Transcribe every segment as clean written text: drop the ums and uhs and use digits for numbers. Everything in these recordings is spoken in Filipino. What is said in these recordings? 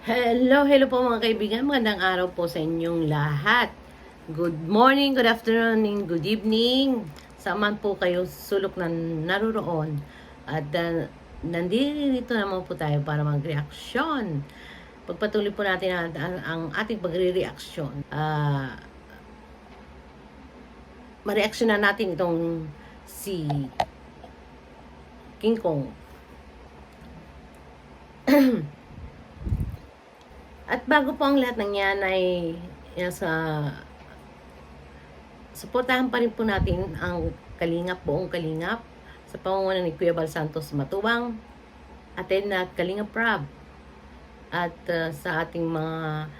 Hello po mga kaibigan. Magandang araw po sa inyong lahat. Good morning, good afternoon, good evening. Saan po kayo sulok na naroon. At nandito naman po tayo para mag-reaksyon. Pagpatuloy po natin ang ating pagre-reaksyon. Ma-reaction na natin itong si King Kong. At bago po ang lahat ng yan ay suportahan pa rin po natin ang Kalingap, buong Kalingap sa pamumuno ni Kuya Bal Santos Matubang at Kalingap Rab at sa ating mga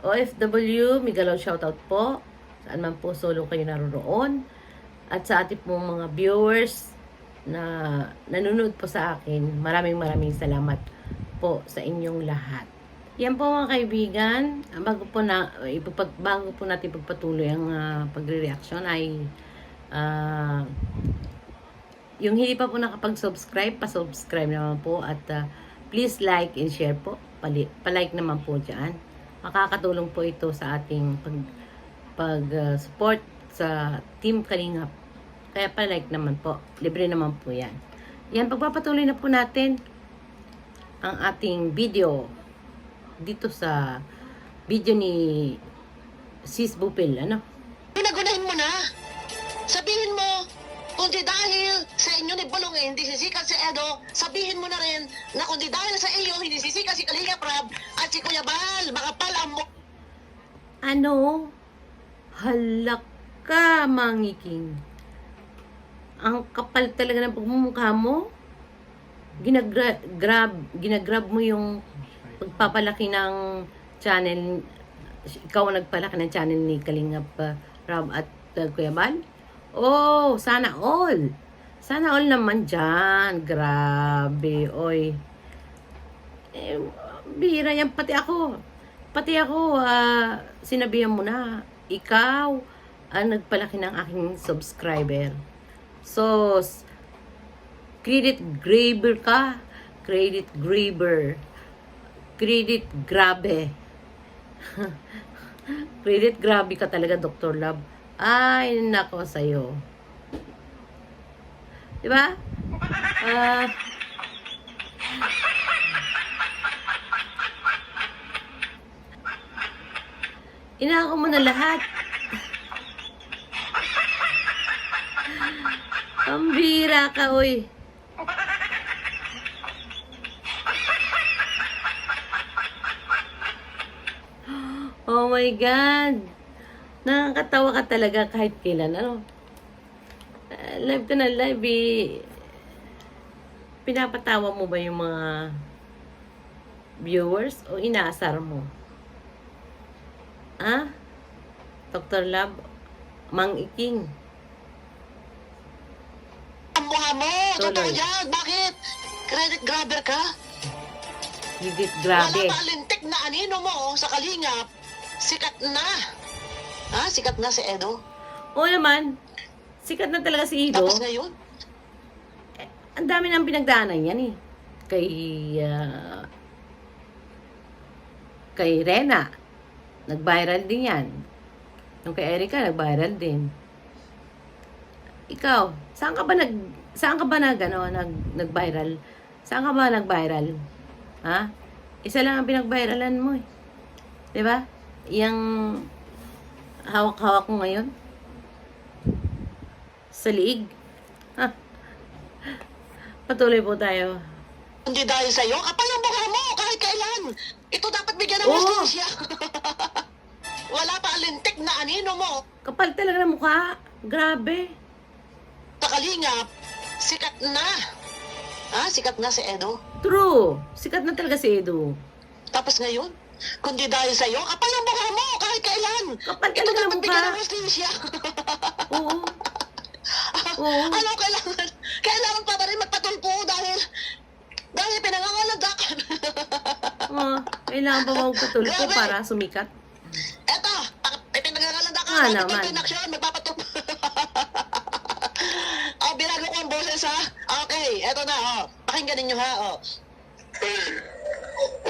OFW, Migalaw shoutout po saan man po solo kayo naroon at sa ating pong mga viewers na nanonood po sa akin, maraming salamat po sa inyong lahat. Yan po mga kaibigan, bago po natin pagpatuloy ang pagre-reaction ay yung hindi pa po nakapag-subscribe, pa-subscribe naman po at please like and share po, pa-like naman po dyan. Makakatulong po ito sa ating pag-support sa Team Kalingap. Kaya pa-like naman po, libre naman po yan. Yan, pagpapatuloy na po natin ang ating video dito sa video ni Sis Bupil, Pinagunahin mo na. Sabihin mo, kung di dahil sa inyo ni Bulong hindi sisikat si Edo, sabihin mo na rin na kung di dahil sa iyo hindi sisikat si Kalingap Rab at si Kuya Bal, makapal ang mo. Halak ka, Mangiking. Ang kapal talaga ng pagmumukha mo. Ginagrab mo yung pagpapalaki ng channel. Ikaw ang nagpalaki ng channel ni Kalingap Rab at Kuya Bal. Oh, sana all. Sana all naman dyan. Grabe, oy. Bihira yan. Pati ako, sinabihan mo na. Ikaw ang nagpalaki ng aking subscriber. So, credit grabber ka. Credit grabber. Credit grabe. Credit grabe ka talaga, Dr. Love. Ay, nako sa'yo. Diba? Inako mo na lahat. Pambira ka, oy. Oh my God. Nakakatawa ka talaga kahit kailan. Live ka na live pinapatawa mo ba yung mga viewers o inaasar mo? Dr. Love, Mang Iking. Ang mukha mo, totoo yan. Bakit? Credit grabber ka? Credit grabe. Wala maalintik na anino mo sa Kalingap. Sikat na. Sikat na si Edo. Oo naman. Sikat na talaga si Edo. Tapos ngayon? Ang dami nang pinagdaanan yan Kay Rena. Nag-viral din yan. Yung kay Erica, nag-viral din. Ikaw, saan ka ba nag-viral? Saan ka ba nag-viral? Isa lang ang pinag-viralan mo eh. Diba? Yang hawak-hawak mo ngayon sa liig. Patuloy po tayo. Hindi dahil sa'yo, kapal ang mukha mo kahit kailan. Ito dapat bigyan ng hustisya. Wala pa alintik na anino mo. Kapal talaga ng mukha. Grabe. Sa Kalingap, sikat na. Sikat na si Edo. True. Sikat na talaga si Edo. Tapos ngayon, kundi dahil sa'yo, kapal ang mukha mo kahit kailan. Kapal Ito talaga ng dapat mukha. bigyan ng hustisya. Oo. Oo. Ano, kailangan pa ba rin magpatulpo dahil pinangangalagaan. Kailangan ba magpatulpo para sumikat? Eto, pinangangalagaan. Naman. Pinaksyon, magpapatulpo. Binago ko ang boses ha. Okay, eto na. Pakinggan ninyo ha.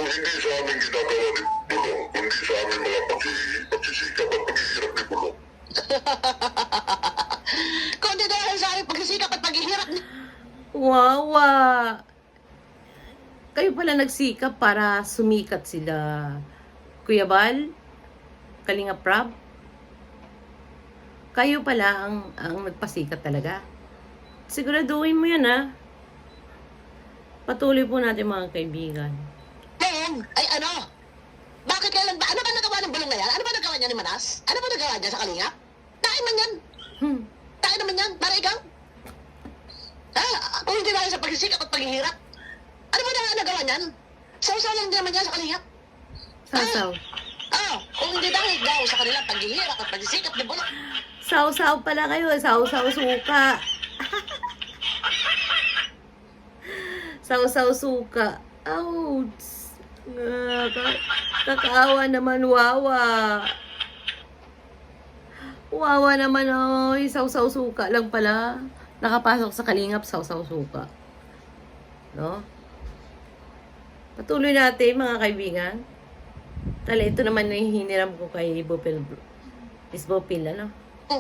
Ang hindi sa amin ginagawa ni Bulong, kundi sa amin mga pagsisikap at paghihirap ni Bulong. Kundi dahil sa aming pagsisikap at paghihirap. Wawa! Kayo pala nagsikap para sumikat sila. Kuya Bal, Kalinga Prab. Kayo pala ang nagpasikat talaga. Siguraduhin mo yan, ha? Patuloy po natin, mga kaibigan. Bulong, ay ano? Bakit kailan ba? Ano ba nagawa ng Bulong na yan? Ano ba nagawa niya ni Manas? Ano ba nagawa niya sa Kalingap? Tayo man yan. Tayo naman yan. Para ikaw. Kung hindi dahil sa pagsisikap at paghihirap. Ano ba nagawa niyan? Sausaw lang din naman yan sa Kalingap. Saw-saw. Kung hindi dahil daw sa kanila paghihirap at pagsisikap ni Bulong. Saw-saw pala kayo. Saw-saw suka. Saw-saw suka. Ouch. Kakaawa naman, wawa. Wawa naman, oy. Saw-saw suka lang pala. Nakapasok sa Kalingap, saw-saw suka. No? Patuloy natin, mga kaibigan. Tala, ito naman na hiniram ko kay Bopil. Is Bopil, ano? Di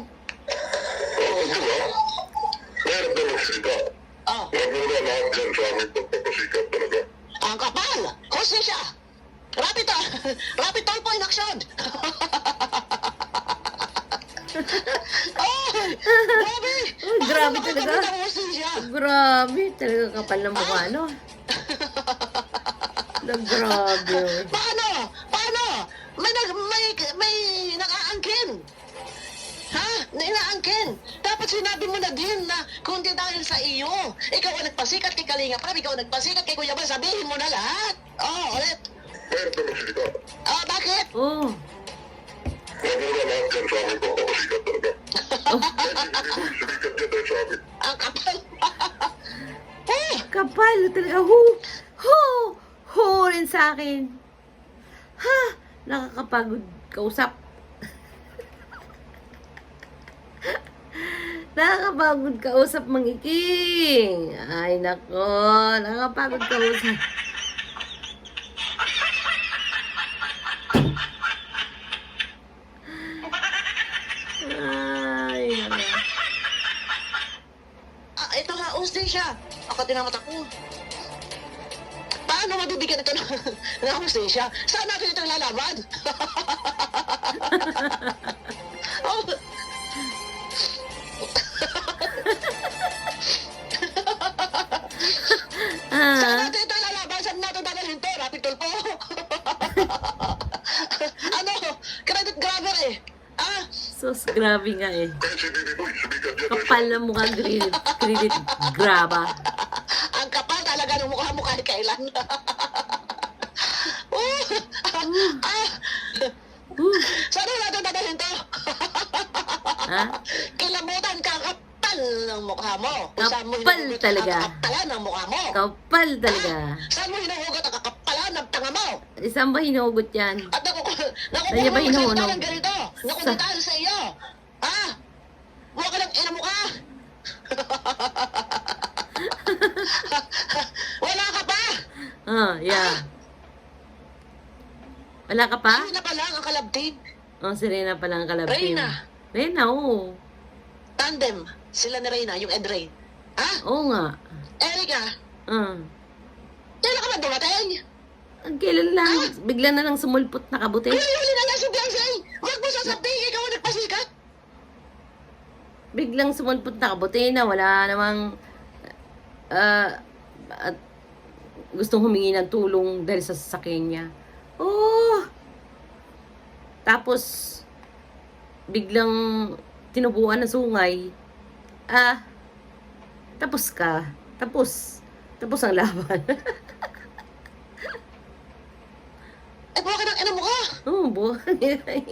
ba? Meron na magsisikap. Magmula lahat dyan sa amin pagpapasikap talaga. Ang kapal! Hostisya! Rapid talpo in action! Grabe! Grabe talaga. Ang hostisya! Grabe, talaga kapal ng mukha, no? Grabe. Paano? May nakaangkin. Ha? Inaangkin. Dapat sinabi mo na din na kung di dahil sa iyo, ikaw ang nagpasikat kay Kalinga Prab, ikaw ang nagpasikat kay Kuya Bal, sabihin mo na lahat. Ulit. Meron na magsisikap. Bakit? Oh. Magmula lahat dyan sa amin pagpapasikap talaga. Hindi ko sumikat dyan dahil sa amin. Ang kapal. Kapal talaga. Ho rin sa akin. Ha? Nakakapagod kausap. Nakakapagod kausap, Mangiking. Ay, nako. Nakakapagod kausap. Ay, nako. Ito nga, hostisya. Ako tinamat ako. Paano mabibigyan ito ng hostisya? Saan natin ito lalaban? Saan natin ito lalaban? Saan natin dadalhin to? Rapid tulpo? Credit grabber eh. Sus, grabe nga eh. Kaya si Bibi Boy, sumikat dyan dahil sa Kapal na mukha, credit graba. Ang kapal talaga ng mukha mo kahit kailan. Saan natin dadalhin to? Ha? Kilamutan ka, kapal ng mukha mo. Kung saan mo Kapal hinuhugot talaga. ang kakapalan ng mukha mo. Kapal talaga. Saan mo hinuhugot ang kakapalan ng tanga mo? Isang ba hinugot yan? At Kaya ba nakukuha mo hinuhunog? sa ng ganito. Nakunditahan sa iyo. Mukha ka ng ina mo ka. Wala ka pa. Yeah. Wala ka pa? Sino na pala ang kalabtig? Si Reyna pala ang kalab team. Reyna. Reyna, oo. Tandem. Sila ni Reyna, yung Ed Ray. Oo nga. Erika, Ah. kailan ka ba dumating? Ang kailan lang, bigla na lang sumulpot na kabuti. Huli na lang si Beyonce. Huwag mo sasabihin, ikaw ang nagpasikat. Biglang sumulpot na kabuti na wala namang at gustong humingi ng tulong dahil sa sasakyan niya. Oh! Tapos, biglang tinubuan ng sungay. Tapos ka. Tapos ang laban. Buha ka ng ina mo ka. Buwan.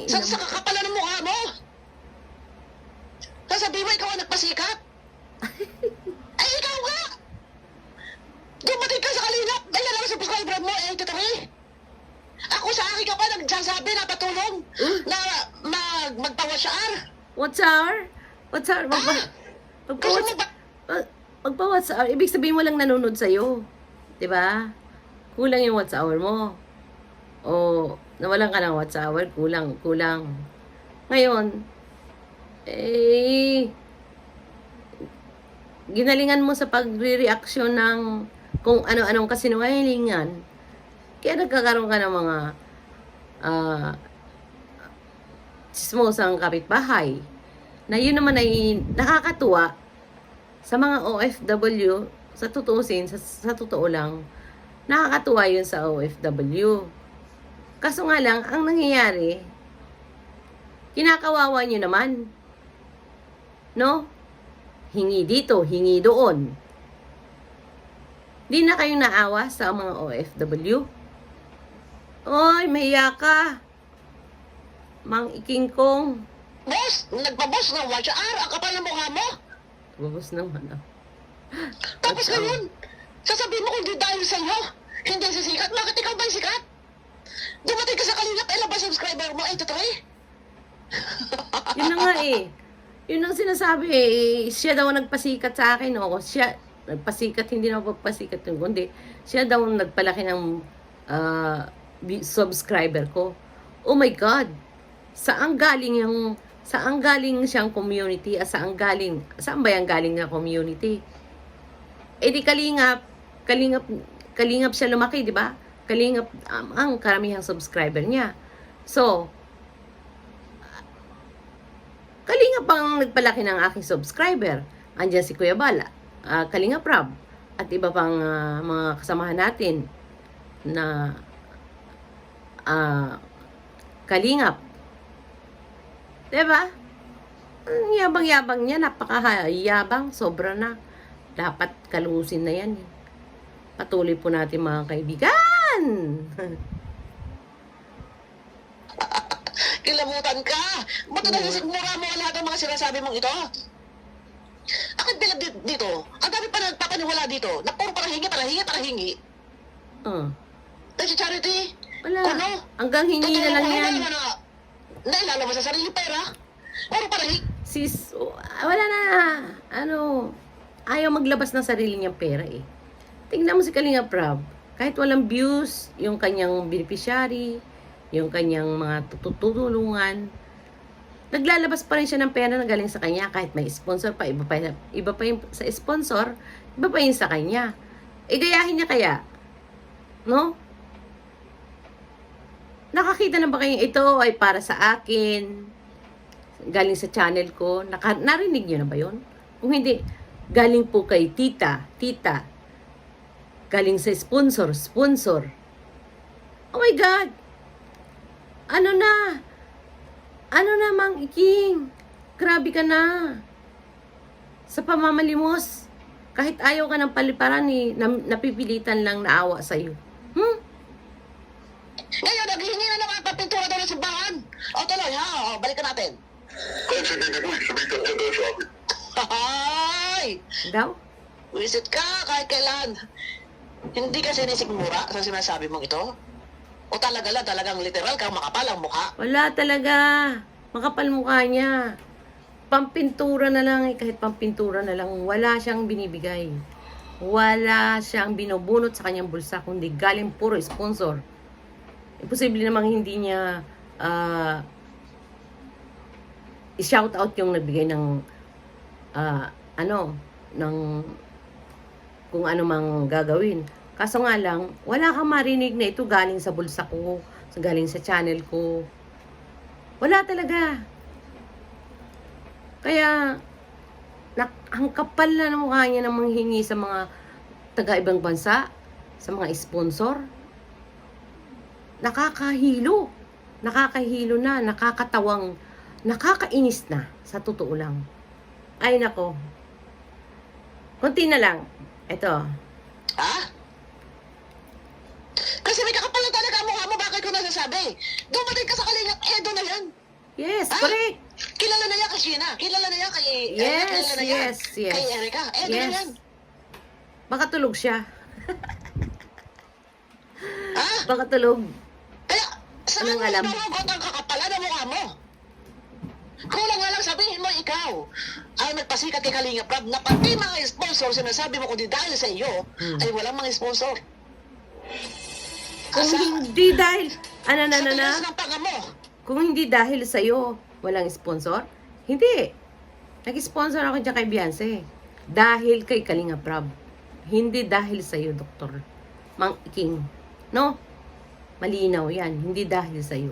Sa kakapalan ng mukha mo. Sasabihin mo, ikaw ang nagpasikat. Ay, ikaw nga. Dumating ka sa Kalingap. Ay, alam sa subscriber mo, 83. Ako sa akin ka pa nagsasabi na patulong na magpa-WhatsApp. WhatsApp? Kasi mo ba? Magpa-WhatsApp. Ibig sabihin mo lang nanonood sa'yo. Diba? Kulang yung WhatsApp mo. O nawalan ka ng watch hour, kulang. Ngayon, eh, ginalingan mo sa pagre-reaksyon ng kung ano-anong kasinungalingan, kaya nagkakaroon ka ng mga chismosang kapitbahay, na yun naman ay nakakatuwa sa mga OFW, sa totoo lang, nakakatuwa yun sa OFW. Kaso nga lang, ang nangyayari, kinakawawa nyo naman. No? Hingi dito, hingi doon. Di na kayo naawa sa mga OFW? Oy, mahiya ka. Mang Ikingkong. Boss, nagpa-boss ng watch hour, ang kapal ng mukha mo. Bubos naman ah. Tapos ngayon, sasabihin mo kung di dahil sa'yo, hindi si sikat. Bakit ikaw ba yung sikat? Dumating ka sa Kalingap, ilan ba subscriber mo? 83? Yun na nga eh. Yun ang sinasabi eh. Siya daw nagpasikat sa akin. O siya, nagpasikat, hindi na magpasikat yung kundi. Siya daw nagpalaki ng subscriber ko. Oh my God! Saan galing siyang community? Saan ba yung galing na community? Eh di Kalingap siya lumaki, di ba? Kalingap ang karamihang subscriber niya. So, Kalingap ang nagpalaki ng aking subscriber. Andiyan si Kuya Bala, Kalingap Rob, at iba pang mga kasamahan natin na Kalingap. Diba? Ang yabang-yabang niya, napakayabang, sobra na. Dapat kalusin na yan. Patuloy po natin mga kaibigan. Kilabutan ka! Ba't mura mo lahat ng mga sinasabi mong ito? Akit bilang dito, ang dami pa nagpapaniwala dito, na puro para hingi. Dahil charity, Wala. kuno, Hanggang hingi na lang yan. Nailalabas sa sarili pera, puro para Sis, wala na. Ayaw maglabas ng sarili niyang pera eh. Tingnan mo si Kalingap Rob. Kahit walang views, yung kanyang beneficiary, yung kanyang mga tutulungan, naglalabas pa rin siya ng pera na galing sa kanya kahit may sponsor pa. Iba pa yung sa sponsor, iba pa yung sa kanya. Gayahin niya kaya? No? Nakakita na ba kayo ito ay para sa akin? Galing sa channel ko. Narinig niyo na ba yun? Kung hindi, galing po kay tita. Galing sa sponsor. Oh my God! Ano na, Mang Iking? Grabe ka na. Sa pamamalimos, kahit ayaw ka ng paliparan napipilitan lang naawa sa'yo. Ngayon, naghihingi na naman papintura daw ng simbahan. O tuloy, ha? Balikan natin. Kahit si Nini Boy, sumikat niya dahil sa akin. Hay! Daw? Visit ka kahit kailan. Hindi ka sinisigmura sa sinasabi mong ito? O talagang literal kang makapal ang mukha? Wala talaga. Makapal mukha niya. Pampintura na lang kahit pampintura na lang, wala siyang binibigay. Wala siyang binubunot sa kanyang bulsa, kundi galing puro sponsor. Imposible namang hindi niya i-shout out yung nagbigay ng ng kung ano mang gagawin. Kaso nga lang, wala kang marinig na ito galing sa bulsa ko, galing sa channel ko. Wala talaga. Kaya, ang kapal na ng mukha niya ng manghingi sa mga taga-ibang bansa, sa mga sponsor. Nakakahilo na, nakakatawang, nakakainis na, sa totoo lang. Ay nako. Kunti na lang. Ito. Ha? Kasi may kakapal na talaga ang mukha mo, bakit ko nasasabi? Dumating ka sa Kalingap, Edo na yan. Yes, Ha? correct. Kilala na yan kay Sheena. Kilala na yan kay Yes, kilala na yan yes. kay Erica. Edo na yan. Baka tulog siya. Ha? Baka tulog. Kaya, saan Anong mo alam? narugot ang kakapala ng mukha mo? Kulang nga lang sabihin mo ikaw ang nagpasikat kay Kalingap Rob na pati mga sponsor sinasabi mo kundi dahil sa iyo ay walang mga sponsor. Kung Asa? hindi dahil Ano na Sa na na? tulas ng panga mo. Kung hindi dahil sa'yo, walang sponsor? Hindi. Nag-sponsor ako dyan kay Beyonce. Dahil kay Kalinga Prab. Hindi dahil sa'yo, Dr. Mang Iking. No? Malinaw yan. Hindi dahil sa'yo.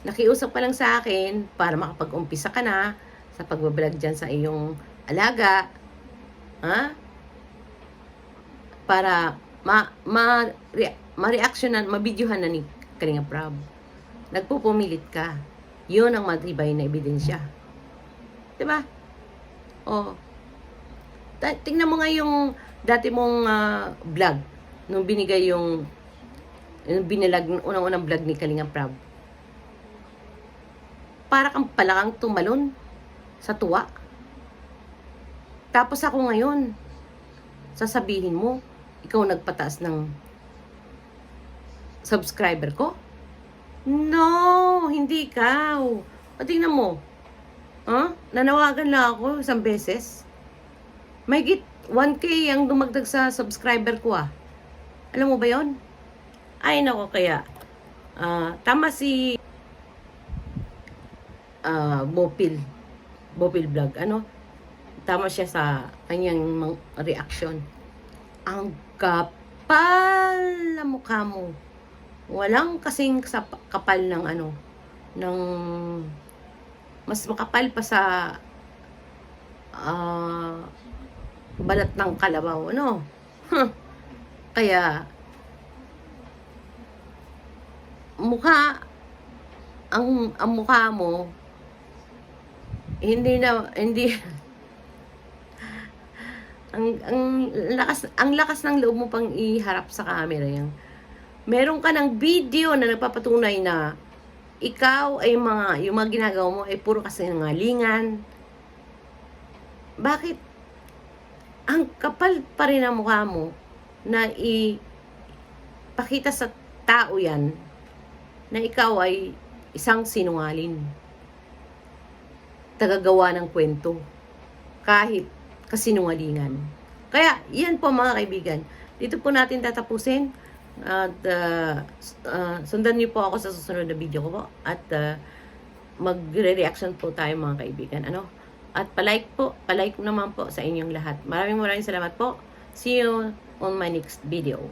Nakiusap pa lang sa akin para makapag-umpisa ka na sa pagbablog dyan sa iyong alaga. Ha? Para ma-reactionan, mabidyohan na ni Kalinga Prab. Nagpupumilit ka. Yun ang matibay na ebidensya. Diba? O. Tingnan mo nga yung dati mong vlog. Nung binigay yung binilag, unang-unang vlog ni Kalinga Prab. Para kang palakang tumalon sa tuwa. Tapos ako ngayon, sasabihin mo, ikaw nagpataas ng subscriber ko? No, hindi ikaw. O tingnan mo. Nanawagan lang ako isang beses. May 1K ang dumagdag sa subscriber ko Alam mo ba yon? Ay nako, kaya tama si Bopil Vlog. Tama siya sa kanyang reaction. Ang kapal na mukha mo. Walang kasing kapal ng ng mas makapal pa sa balat ng kalabaw, Kaya ang mukha mo hindi ang lakas ng loob mo pang iharap sa camera yan. Meron ka ng video na nagpapatunay na ikaw ay yung mga ginagawa mo ay puro kasinungalingan. Bakit ang kapal pa rin ang mukha mo na ipakita sa tao yan na ikaw ay isang sinungaling, tagagawa ng kwento kahit kasinungalingan. Kaya yan po mga kaibigan, dito po natin tatapusin. At sundan niyo po ako sa susunod na video ko po. At magre-reaction po tayo mga kaibigan. At palike naman po sa inyong lahat. Maraming salamat po. See you on my next video.